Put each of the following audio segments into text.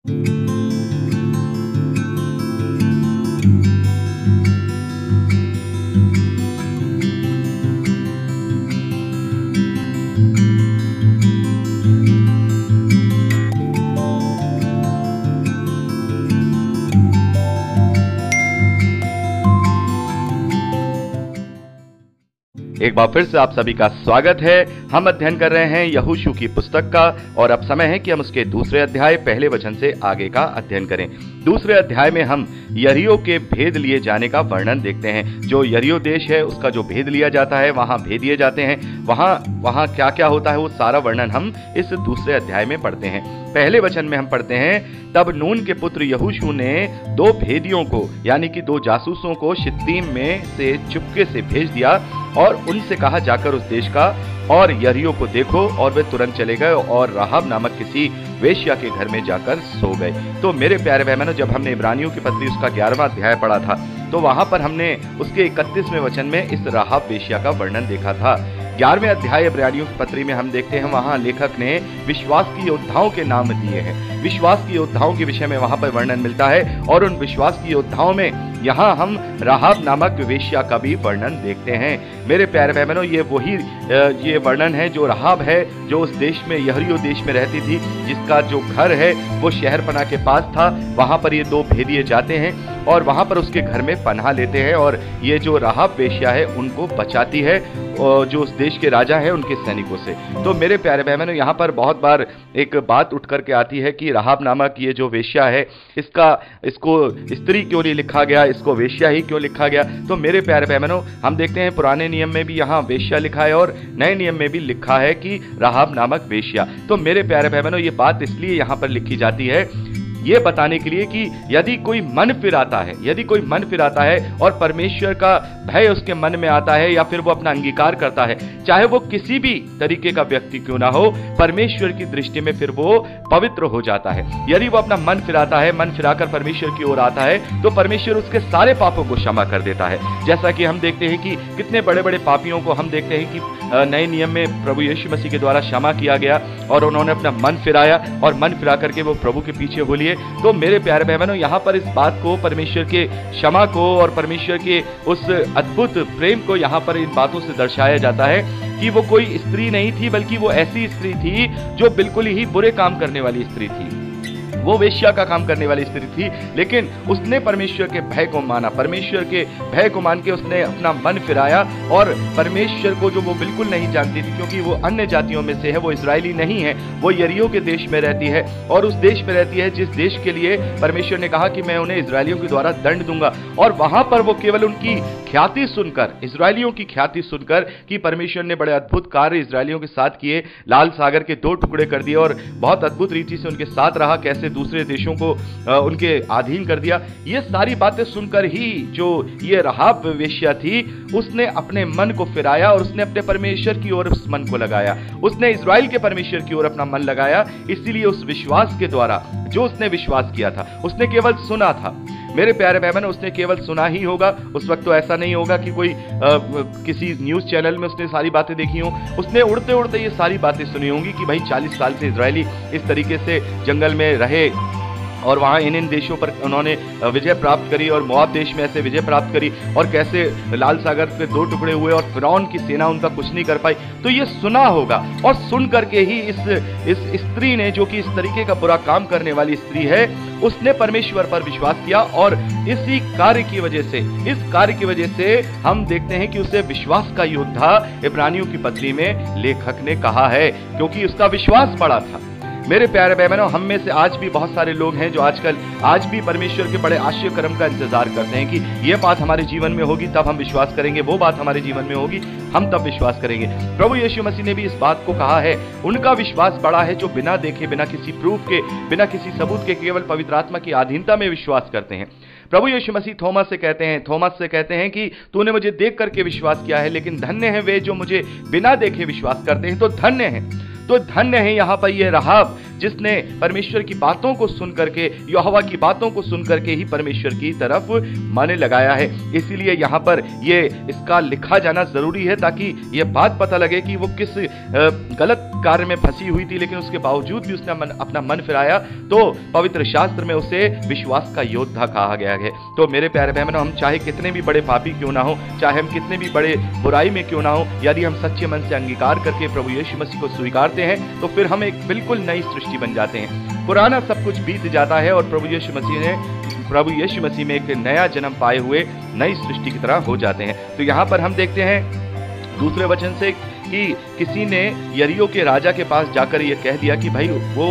एक बार फिर से आप सभी का स्वागत है। हम अध्ययन कर रहे हैं यहोशू की पुस्तक का और अब समय है कि हम उसके दूसरे अध्याय पहले वचन से आगे का अध्ययन करें। दूसरे अध्याय में हम यरीहो के भेद लिए जाने का वर्णन देखते हैं। जो यरीहो देश है उसका जो भेद लिया जाता है, वहां भेद दिए जाते हैं, वहां क्या क्या होता है वो सारा वर्णन हम इस दूसरे अध्याय में पढ़ते हैं। पहले वचन में हम पढ़ते हैं, तब नून के पुत्र यहोशू ने दो भेदियों को यानी कि दो जासूसों को शित्तीम में से चुपके से भेज दिया और उनसे कहा, जाकर उस देश का और यरीहो को देखो। और वे तुरंत चले गए और राहाब नामक किसी वेश्या के घर में जाकर सो गए। तो मेरे प्यारे बहनों, जब हमने इब्रानियों की पत्री उसका 11वां अध्याय पढ़ा था तो वहां पर हमने उसके 31वें वचन में इस राहाब वेश्या का वर्णन देखा था। 11वें अध्याय इब्रानियों की पत्री में हम देखते हैं वहां लेखक ने विश्वास की योद्धाओं के नाम दिए हैं। विश्वास की योद्धाओं के विषय में वहां पर वर्णन मिलता है और उन विश्वास की योद्धाओं में यहाँ हम राहाब नामक वेश्या का भी वर्णन देखते हैं। मेरे प्यारे बहनों, ये वर्णन है जो राहाब है, जो उस देश में यरीहो देश में रहती थी, जिसका जो घर है वो शहरपनाह के पास था। वहां पर ये दो भेदिए जाते हैं और वहां पर उसके घर में पनाह लेते हैं और ये जो राहाब वेश्या है उनको बचाती है जो उस देश के राजा है उनके सैनिकों से। तो मेरे प्यारे बहनों, यहाँ पर बहुत बार एक बात उठ करके आती है कि राहाब नामक ये जो वेश्या है इसको स्त्री क्यों नहीं लिखा गया, इसको वेश्या ही क्यों लिखा गया। तो मेरे प्यारे बहनों, हम देखते हैं पुराने नियम में भी यहाँ वेश्या लिखा है और नए नियम में भी लिखा है कि राहाब नामक वेश्या। तो मेरे प्यारे बहनों, ये बात इसलिए यहाँ पर लिखी जाती है ये बताने के लिए कि यदि कोई मन फिराता है और परमेश्वर का भय उसके मन में आता है या फिर वो अपना अंगीकार करता है, चाहे वो किसी भी तरीके का व्यक्ति क्यों ना हो, परमेश्वर की दृष्टि में फिर वो पवित्र हो जाता है। यदि वो अपना मन फिराता है, मन फिराकर परमेश्वर की ओर आता है, तो परमेश्वर उसके सारे पापों को क्षमा कर देता है। जैसा कि हम देखते हैं कि कितने बड़े बड़े पापियों को हम देखते हैं कि नए नियम में प्रभु यीशु मसीह के द्वारा क्षमा किया गया और उन्होंने अपना मन फिराया और मन फिरा करके वो प्रभु के पीछे हो लिए। तो मेरे प्यारे बहनों, यहाँ पर इस बात को, परमेश्वर के क्षमा को और परमेश्वर के उस अद्भुत प्रेम को यहाँ पर इन बातों से दर्शाया जाता है कि वो कोई स्त्री नहीं थी, बल्कि वो ऐसी स्त्री थी जो बिल्कुल ही बुरे काम करने वाली स्त्री थी। वो वेश्या का काम करने वाली स्त्री थी, लेकिन उसने परमेश्वर के भय को माना, परमेश्वर के भय को मान के उसने अपना मन फिराया और परमेश्वर को जो वो बिल्कुल नहीं जानती थी, क्योंकि वो अन्य जातियों में से है, वो इजरायली नहीं है, वो यरीहो के देश में रहती है और उस देश में रहती है जिस देश के लिए परमेश्वर ने कहा कि मैं उन्हें इजरायलियों के द्वारा दंड दूंगा। और वहां पर वो केवल उनकी ख्याति सुनकर, इजरायलियों की ख्याति सुनकर कि परमेश्वर ने बड़े अद्भुत कार्य इजरायलियों के साथ किए, लाल सागर के 2 टुकड़े कर दिए और बहुत अद्भुत रीति से उनके साथ रहा, कैसे दूसरे देशों को उनके अधीन कर दिया, ये सारी बातें सुनकर ही जो ये राहाब वेश्या थी उसने अपने मन को फिराया और उसने अपने परमेश्वर की ओर उस मन को लगाया, उसने इजराइल के परमेश्वर की ओर अपना मन लगाया। इसीलिए उस विश्वास के द्वारा जो उसने विश्वास किया था, उसने केवल सुना था। मेरे प्यारे बहन, उसने केवल सुना ही होगा, उस वक्त तो ऐसा नहीं होगा कि कोई किसी न्यूज चैनल में उसने सारी बातें देखी हो। उसने उड़ते उड़ते ये सारी बातें सुनी होंगी कि भाई 40 साल से इजरायली इस तरीके से जंगल में रहे और वहाँ इन देशों पर उन्होंने विजय प्राप्त करी और मोआब देश में ऐसे विजय प्राप्त करी और कैसे लाल सागर के 2 टुकड़े हुए और फिरौन की सेना उनका कुछ नहीं कर पाई। तो ये सुना होगा और सुन करके ही इस स्त्री ने, जो कि इस तरीके का बुरा काम करने वाली स्त्री है, उसने परमेश्वर पर विश्वास किया और इसी कार्य की वजह से हम देखते हैं कि उसे विश्वास का योद्धा इब्रानियों की पत्री में लेखक ने कहा है, क्योंकि उसका विश्वास बड़ा था। मेरे प्यारे बहनों, हम में से आज भी बहुत सारे लोग हैं जो आज भी परमेश्वर के बड़े आश्चर्य कर्म का इंतजार करते हैं कि ये बात हमारे जीवन में होगी तब हम विश्वास करेंगे, वो बात हमारे जीवन में होगी हम तब विश्वास करेंगे। प्रभु यीशु मसीह ने भी इस बात को कहा है, उनका विश्वास बड़ा है जो बिना देखे, बिना किसी प्रूफ के, बिना किसी सबूत के केवल पवित्र आत्मा की अधीनता में विश्वास करते हैं। प्रभु यीशु मसीह थोमस से कहते हैं कि तूने मुझे देख करके विश्वास किया है, लेकिन धन्य है वे जो मुझे बिना देखे विश्वास करते हैं। तो धन्य है यहाँ पर ये राहाब जिसने परमेश्वर की बातों को सुन करके, यहोवा की बातों को सुन करके ही परमेश्वर की तरफ मन लगाया है। इसीलिए यहाँ पर ये इसका लिखा जाना जरूरी है, ताकि ये बात पता लगे कि वो किस गलत कार्य में फंसी हुई थी, लेकिन उसके बावजूद भी उसने अपना मन फिराया, तो पवित्र शास्त्र में उसे विश्वास का योद्धा कहा गया है। तो मेरे प्यारे बहनों, हम चाहे कितने भी बड़े पापी क्यों ना हो, चाहे हम कितने भी बड़े बुराई में क्यों ना हो, यदि हम सच्चे मन से अंगीकार करके प्रभु यीशु मसीह को स्वीकारते हैं, तो फिर हम एक बिल्कुल नई सृष्टि बन जाते हैं। पुराना सब कुछ बीत जाता है और प्रभु यीशु मसीह में एक नया जन्म पाए हुए नई सृष्टि की तरह हो जाते हैं। तो यहाँ पर हम देखते हैं दूसरे वचन से कि किसी ने यरीहो के राजा के पास जाकर यह कह दिया कि भाई वो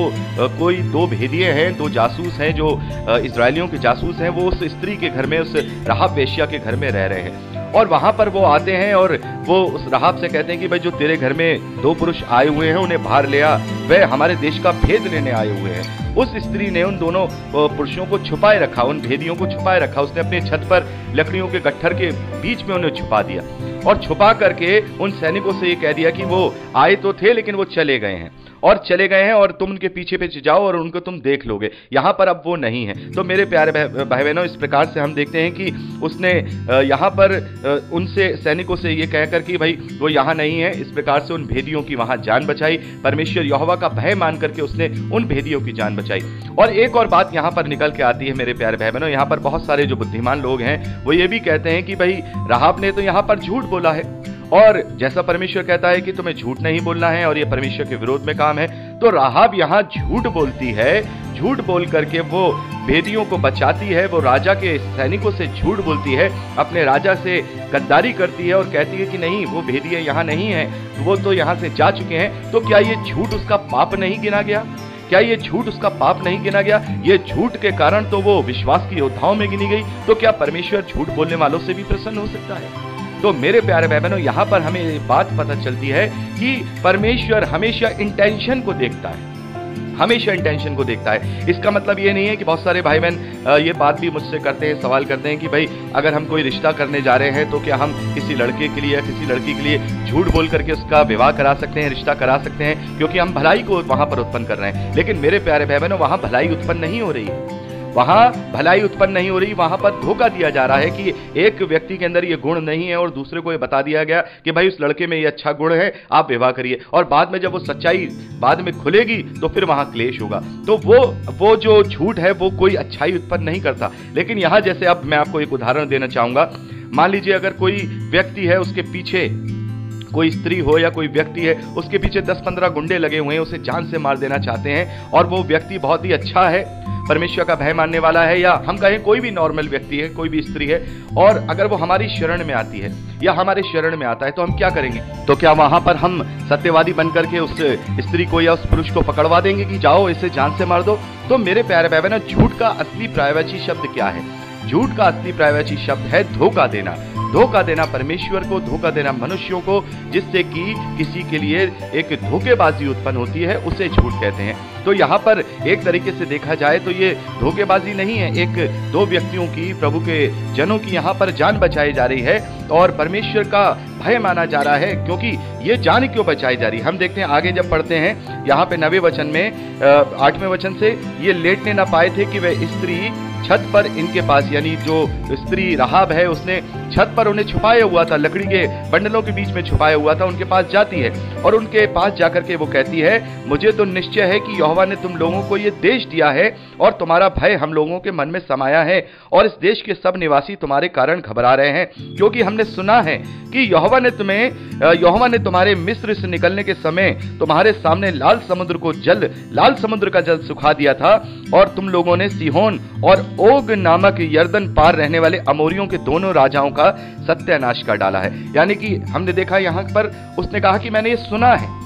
कोई दो भेदिए हैं, दो जासूस हैं जो इजरायलियों के जासूस हैं, वो उस स्त्री के घर में, उस राहाब वेश्या के घर में रह रहे हैं। और वहां पर वो आते हैं और वो उस राहाब से कहते हैं कि भाई जो तेरे घर में दो पुरुष आए हुए हैं उन्हें बाहर ले आ, वे हमारे देश का भेद लेने आए हुए हैं। उस स्त्री ने उन दोनों पुरुषों को छुपाए रखा, उन भेदियों को छुपाए रखा। उसने अपने छत पर लकड़ियों के गट्ठर के बीच में उन्हें छुपा दिया और छुपा करके उन सैनिकों से ये कह दिया कि वो आए तो थे लेकिन वो चले गए हैं और तुम उनके पीछे पीछे जाओ और उनको तुम देख लोगे। यहाँ पर अब वो नहीं है। तो मेरे प्यारे भाई बहनों, इस प्रकार से हम देखते हैं कि उसने यहाँ पर उनसे सैनिकों से ये कहकर कि भाई वो यहाँ नहीं है, इस प्रकार से उन भेदियों की वहां जान बचाई। परमेश्वर यहोवा का भय मान करके उसने उन भेदियों की जान बचाई। और एक और बात यहाँ पर निकल के आती है मेरे प्यारे भाई बहनों, यहाँ पर बहुत सारे जो बुद्धिमान लोग हैं वो ये भी कहते हैं कि भाई राहाब ने तो यहाँ पर झूठ बोला है, और जैसा परमेश्वर कहता है कि तुम्हें झूठ नहीं बोलना है और ये परमेश्वर के विरोध में काम है, तो राहाब यहाँ झूठ बोलती है। झूठ बोल करके वो भेदियों को बचाती है, वो राजा के सैनिकों से झूठ बोलती है, अपने राजा से गद्दारी करती है और कहती है कि नहीं, वो भेदिए यहाँ नहीं है, वो तो यहाँ से जा चुके हैं। तो क्या ये झूठ उसका पाप नहीं गिना गया? क्या ये झूठ उसका पाप नहीं गिना गया? ये झूठ के कारण तो वो विश्वास की योद्धाओं में गिनी गई। तो क्या परमेश्वर झूठ बोलने वालों से भी प्रसन्न हो सकता है? तो मेरे प्यारे भाई बहनों, यहाँ पर हमें ये बात पता चलती है कि परमेश्वर हमेशा इंटेंशन को देखता है, हमेशा इंटेंशन को देखता है। इसका मतलब ये नहीं है कि बहुत सारे भाई बहन ये बात भी मुझसे करते हैं, सवाल करते हैं कि भाई अगर हम कोई रिश्ता करने जा रहे हैं तो क्या हम किसी लड़के के लिए या किसी लड़की के लिए झूठ बोल करके उसका विवाह करा सकते हैं, रिश्ता करा सकते हैं, क्योंकि हम भलाई को वहां पर उत्पन्न कर रहे हैं। लेकिन मेरे प्यारे भाई बहनों, वहां भलाई उत्पन्न नहीं हो रही है, वहां भलाई उत्पन्न नहीं हो रही, वहां पर धोखा दिया जा रहा है कि एक व्यक्ति के अंदर ये गुण नहीं है और दूसरे को ये बता दिया गया कि भाई उस लड़के में ये अच्छा गुण है, आप विवाह करिए। और बाद में जब वो सच्चाई बाद में खुलेगी तो फिर वहां क्लेश होगा। तो वो जो झूठ है वो कोई अच्छाई उत्पन्न नहीं करता। लेकिन यहां जैसे अब मैं आपको एक उदाहरण देना चाहूंगा। मान लीजिए अगर कोई व्यक्ति है, उसके पीछे कोई स्त्री हो या कोई व्यक्ति है, उसके पीछे 10-15 गुंडे लगे हुए हैं, उसे जान से मार देना चाहते हैं, और वो व्यक्ति बहुत ही अच्छा है, परमेश्वर का भय मानने वाला है, या हम कहें कोई भी नॉर्मल व्यक्ति है, कोई भी स्त्री है, और अगर वो हमारी शरण में आती है या हमारे शरण में आता है तो हम क्या करेंगे? तो क्या वहां पर हम सत्यवादी बनकर के उस स्त्री को या उस पुरुष को पकड़वा देंगे कि जाओ इसे जान से मार दो? तो मेरे प्यारे भाई बहनों, झूठ का असली पर्यायवाची शब्द क्या है? झूठ का असली पर्यायवाची शब्द है धोखा देना। धोखा देना परमेश्वर को, धोखा देना मनुष्यों को, जिससे कि किसी के लिए एक धोखेबाजी उत्पन्न होती है, उसे झूठ कहते हैं। तो यहाँ पर एक तरीके से देखा जाए तो ये धोखेबाजी नहीं है, एक दो व्यक्तियों की, प्रभु के जनों की यहाँ पर जान बचाई जा रही है और परमेश्वर का भय माना जा रहा है। क्योंकि ये जान क्यों बचाई जा रही है, हम देखते हैं आगे जब पढ़ते हैं यहाँ पे 9वें वचन में 8वें वचन से, ये लेटने ना पाए थे कि वह स्त्री छत पर इनके पास, यानी जो स्त्री राहाब है उसने छत पर उन्हें छुपाया हुआ था, लकड़ी के बंडलों के बीच में छुपाया हुआ था, उनके पास जाती है और उनके पास जाकर के वो कहती है, मुझे तो निश्चय है कि यहोवा ने तुम लोगों को ये देश दिया है और तुम्हारा भय हम लोगों के मन में समाया है और इस देश के सब निवासी तुम्हारे कारण घबरा रहे हैं, क्योंकि हमने सुना है कि यहोवा ने तुम्हारे मिस्र से निकलने के समय तुम्हारे सामने लाल समुद्र का जल सुखा दिया था और तुम लोगों ने सीहोन और ओग नामक यर्दन पार रहने वाले अमोरियों के दोनों राजाओं का सत्यानाश कर डाला है। यानी कि हमने देखा यहाँ पर उसने कहा कि मैंने ये सुना है,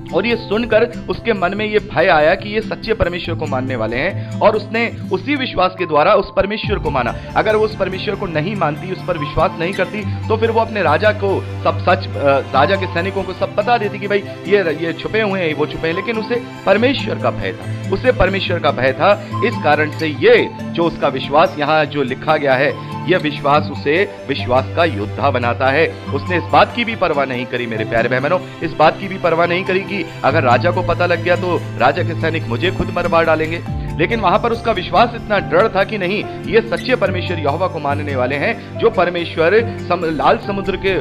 और ये सुनकर उसके मन में ये भय आया कि ये सच्चे परमेश्वर को मानने वाले हैं, और उसने उसी विश्वास के द्वारा उस परमेश्वर को माना। अगर वो उस परमेश्वर को नहीं मानती, उस पर विश्वास नहीं करती, तो फिर वो अपने राजा को सब सच, राजा के सैनिकों को सब बता देती कि भाई ये छुपे हुए हैं, वो छुपे हैं। लेकिन उसे परमेश्वर का भय था, उसे परमेश्वर का भय था। इस कारण से ये जो उसका विश्वास यहाँ जो लिखा गया है, यह विश्वास उसे विश्वास का योद्धा बनाता है। उसने इस बात की भी परवाह नहीं करी मेरे प्यारे बहनों, इस बात की भी परवाह नहीं करी कि अगर राजा को पता लग गया तो राजा के सैनिक मुझे खुद मरवा डालेंगे। लेकिन वहां पर उसका विश्वास इतना दृढ़ था कि नहीं, ये सच्चे परमेश्वर यहोवा को मानने वाले हैं। जो परमेश्वर लाल समुद्र के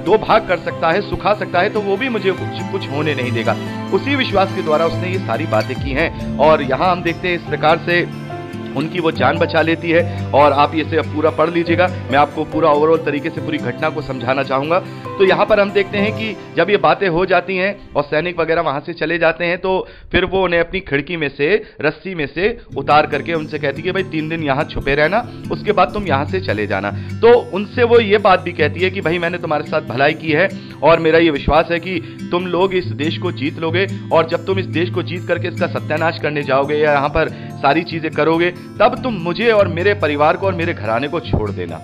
2 भाग कर सकता है, सुखा सकता है, तो वो भी मुझे कुछ होने नहीं देगा। उसी विश्वास के द्वारा उसने ये सारी बातें की हैं। और यहां हम देखते हैं इस प्रकार से उनकी वो जान बचा लेती है। और आप इसे पूरा पढ़ लीजिएगा, मैं आपको पूरा ओवरऑल तरीके से पूरी घटना को समझाना चाहूंगा। तो यहाँ पर हम देखते हैं कि जब ये बातें हो जाती हैं और सैनिक वगैरह वहां से चले जाते हैं, तो फिर वो उन्हें अपनी खिड़की में से, रस्सी में से उतार करके उनसे कहती है कि भाई 3 दिन यहाँ छुपे रहना, उसके बाद तुम यहाँ से चले जाना। तो उनसे वो ये बात भी कहती है कि भाई मैंने तुम्हारे साथ भलाई की है और मेरा ये विश्वास है कि तुम लोग इस देश को जीत लोगे, और जब तुम इस देश को जीत करके इसका सत्यानाश करने जाओगे या यहाँ पर सारी चीजें करोगे, तब तुम मुझे और मेरे परिवार को और मेरे घराने को छोड़ देना,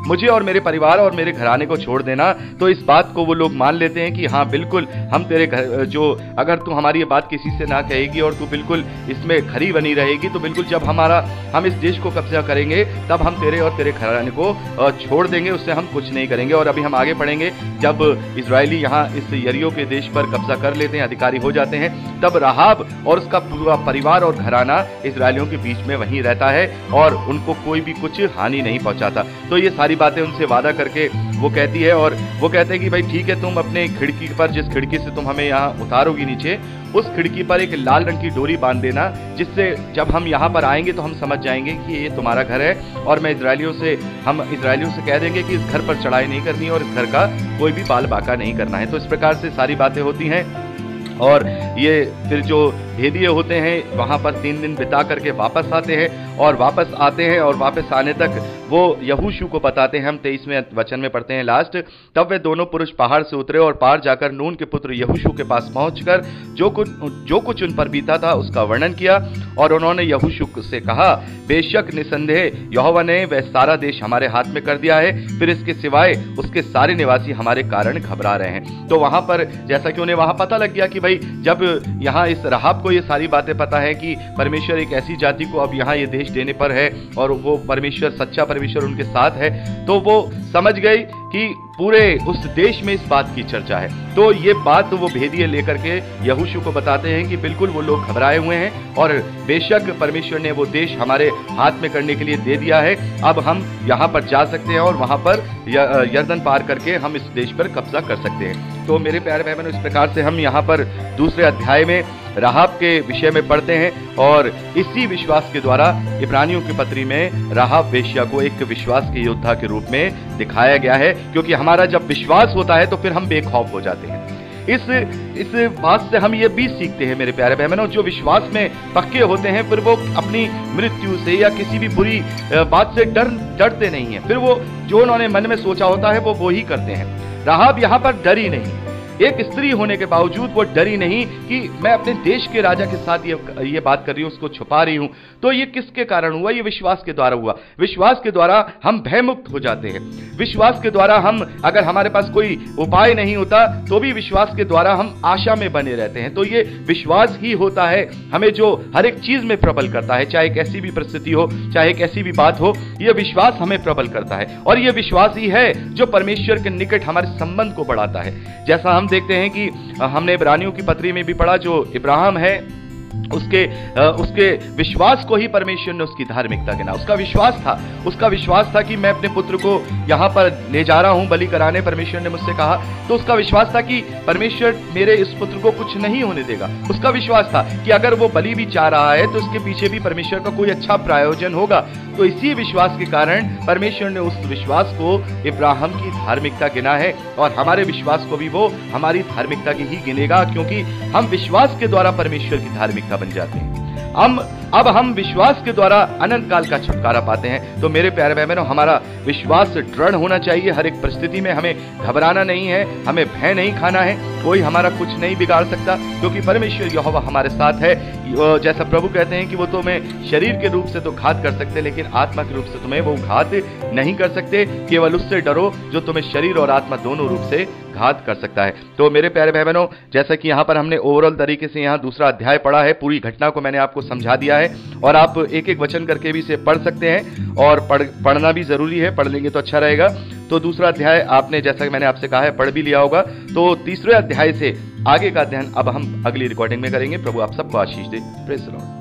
मुझे और मेरे परिवार और मेरे घराने को छोड़ देना। तो इस बात को वो लोग मान लेते हैं कि हाँ बिल्कुल, हम तेरे घर जो, अगर तू हमारी ये बात किसी से ना कहेगी और तू बिल्कुल इसमें खरी बनी रहेगी, तो बिल्कुल जब हम इस देश को कब्जा करेंगे तब हम तेरे और तेरे घराने को छोड़ देंगे, उससे हम कुछ नहीं करेंगे। और अभी हम आगे पढ़ेंगे, जब इजरायली यहाँ इस यरीहो के देश पर कब्जा कर लेते हैं, अधिकारी हो जाते हैं, तब राहाब और उसका पूरा परिवार और घराना इजरायलियों के बीच में वहीं रहता है और उनको कोई भी कुछ हानि नहीं पहुंचाता। तो ये सारी बातें उनसे वादा करके वो कहती है, और वो कहते हैं कि भाई ठीक है, तुम अपने खिड़की पर, जिस खिड़की से तुम हमें यहाँ उतारोगी नीचे, उस खिड़की पर एक लाल रंग की डोरी बांध देना, जिससे जब हम यहाँ पर आएंगे तो हम समझ जाएंगे कि ये तुम्हारा घर है। और हम इजरायलियों से कह देंगे कि इस घर पर चढ़ाई नहीं करनी और इस घर का कोई भी बाल बाका नहीं करना है। तो इस प्रकार से सारी बातें होती हैं। और ये फिर जो भेदिए होते हैं वहां पर 3 दिन बिता करके वापस आते हैं, और वापस आने तक वो यहोशू को बताते हैं। हम 23वें वचन में पढ़ते हैं लास्ट, तब वे दोनों पुरुष पहाड़ से उतरे और पार जाकर नून के पुत्र यहोशू के पास पहुंचकर जो कुछ उन पर बीता था उसका वर्णन किया। और उन्होंने यहोशू से कहा, बेशक निसंदेह यहोवा ने वह सारा देश हमारे हाथ में कर दिया है, फिर इसके सिवाय उसके सारे निवासी हमारे कारण घबरा रहे हैं। तो वहां पर जैसा कि उन्हें वहां पता लग गया कि भाई जब यहाँ इस राहाब को ये सारी बातें पता है कि परमेश्वर एक ऐसी जाति को अब यहाँ ये देश देने पर है और वो परमेश्वर, सच्चा परमेश्वर उनके साथ है, तो वो समझ गई कि पूरे उस देश में इस बात की चर्चा है। तो ये बात वो भेदिए लेकर के यहोशू को बताते हैं कि बिल्कुल वो लोग घबराए हुए हैं और बेशक परमेश्वर ने वो देश हमारे हाथ में करने के लिए दे दिया है, अब हम यहाँ पर जा सकते हैं और वहां पर यरदन पार करके हम इस देश पर कब्जा कर सकते हैं। तो मेरे प्यारे भाई बहनों, इस प्रकार से हम यहाँ पर दूसरे अध्याय में राहाब के विषय में पढ़ते हैं, और इसी विश्वास के द्वारा इब्रानियों की पत्री में राहाब वेश्या को एक विश्वास के योद्धा के रूप में दिखाया गया है। क्योंकि हमारा जब विश्वास होता है तो फिर हम बेखौफ हो जाते हैं। इस बात से हम ये भी सीखते हैं मेरे प्यारे बहनों, जो विश्वास में पक्के होते हैं फिर वो अपनी मृत्यु से या किसी भी बुरी बात से डरते नहीं है। फिर वो जो उन्होंने मन में सोचा होता है वो ही करते हैं। राहाब यहाँ पर डरी नहीं, एक स्त्री होने के बावजूद वो डरी नहीं कि मैं अपने देश के राजा के साथ ये बात कर रही हूं, उसको छुपा रही हूं। तो ये किसके कारण हुआ? ये विश्वास के द्वारा हुआ। विश्वास के द्वारा हम भयमुक्त हो जाते हैं। विश्वास के द्वारा हम, अगर हमारे पास कोई उपाय नहीं होता तो भी विश्वास के द्वारा हम आशा में बने रहते हैं। तो ये विश्वास ही होता है हमें जो हर एक चीज में प्रबल करता है, चाहे कैसी भी परिस्थिति हो, चाहे कैसी भी बात हो, यह विश्वास हमें प्रबल करता है। और यह विश्वास ही है जो परमेश्वर के निकट हमारे संबंध को बढ़ाता है। जैसा हम देखते हैं कि हमने इब्रानियों की पत्री में भी पढ़ा, जो इब्राहिम है उसके विश्वास को ही परमेश्वर ने उसकी धार्मिकता गिना। उसका विश्वास था कि मैं अपने पुत्र को यहां पर ले जा रहा हूं बलि कराने, परमेश्वर ने मुझसे कहा। तो उसका विश्वास था कि परमेश्वर मेरे इस पुत्र को कुछ नहीं होने देगा। उसका विश्वास था कि अगर वो बलि भी चाह रहा है तो उसके पीछे भी परमेश्वर का कोई अच्छा प्रायोजन होगा। तो इसी विश्वास के कारण परमेश्वर ने उस विश्वास को इब्राहिम की धार्मिकता गिना है, और हमारे विश्वास को भी वो हमारी धार्मिकता की ही गिनेगा, क्योंकि हम विश्वास के द्वारा परमेश्वर की धार्मिकता बन जाते हैं। अब हम विश्वास के द्वारा अनंत काल का छुटकारा पाते हैं। तो मेरे प्यारे भाई बहनों, हमारा विश्वास दृढ़ होना चाहिए। हर एक परिस्थिति में हमें घबराना नहीं है, हमें भय नहीं खाना है। कोई हमारा कुछ नहीं बिगाड़ सकता, क्योंकि परमेश्वर यहोवा हमारे साथ है। जैसा प्रभु कहते हैं कि वो तुम्हें शरीर के रूप से तो घात कर सकते, लेकिन आत्मा के रूप से तुम्हें वो घात नहीं कर सकते। केवल उससे डरो जो तुम्हें शरीर और आत्मा दोनों रूप से घात कर सकता है। तो मेरे प्यारे भाई बहनों, जैसा कि यहाँ पर हमने ओवरऑल तरीके से यहाँ दूसरा अध्याय पढ़ा है, पूरी घटना को मैंने आपको समझा दिया है, और आप एक एक वचन करके भी इसे पढ़ सकते हैं, और पढ़ना भी जरूरी है, पढ़ लेंगे तो अच्छा रहेगा। तो दूसरा अध्याय आपने, जैसा कि मैंने आपसे कहा है, पढ़ भी लिया होगा। तो तीसरे अध्याय से आगे का अध्ययन अब हम अगली रिकॉर्डिंग में करेंगे। प्रभु आप सबको आशीष दे। Praise the Lord.